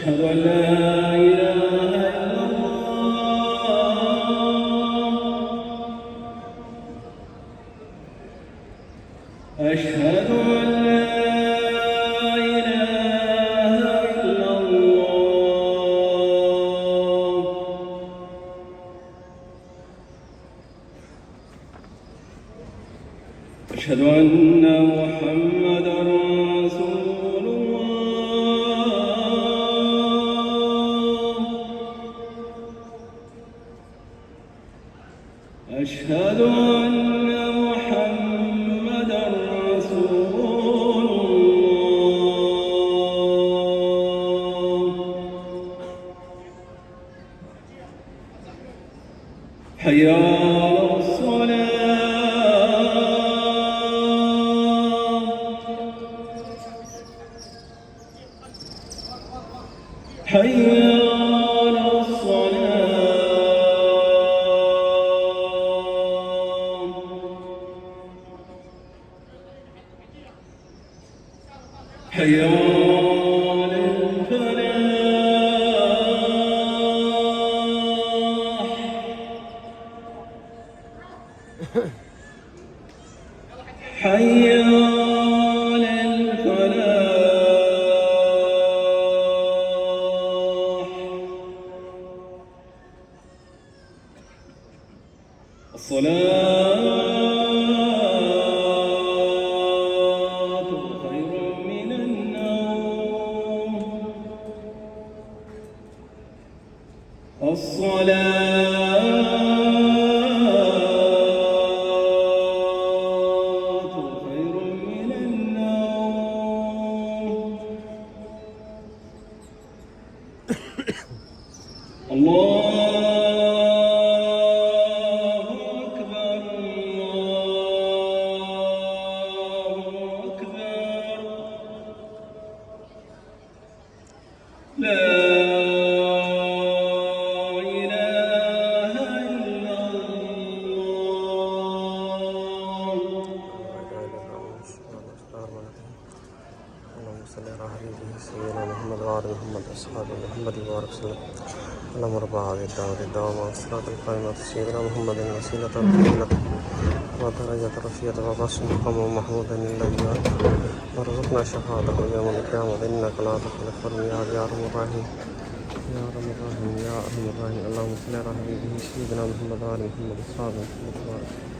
أشهد أن لا إله إلا الله. أشهد أن لا إله إلا الله. أشهد أن محمدًا رسول الله. أشهد أن محمدًا رسول الله. حي على الصلاة. حي على الصلاة. حي على الفلاح. حي على الفلاح. الصلاة خير من النوم. الصلاة خير من النوم. الله أكبر. الله أكبر. لا إله إلا الله. اللهم صل على حبيبه سيدنا محمد وعلى محمد واصحابه محمد وبارك وسلم. اللهم رب هذه الدعوة الدوام والصلاة القائمة سيدنا محمد الوسيلة والفضيلة ودرجة الرفيعة وبعث مقامه محمودا الذي وارزقنا شفاعته يوم القيامة إنك لا تخلف الميعاد يا أرحم الراحمين يا أرحم الراحمين يا أرحم الراحمين. اللهم صل على حبيبه سيدنا محمد وعلى محمد واصحابه محمد وبارك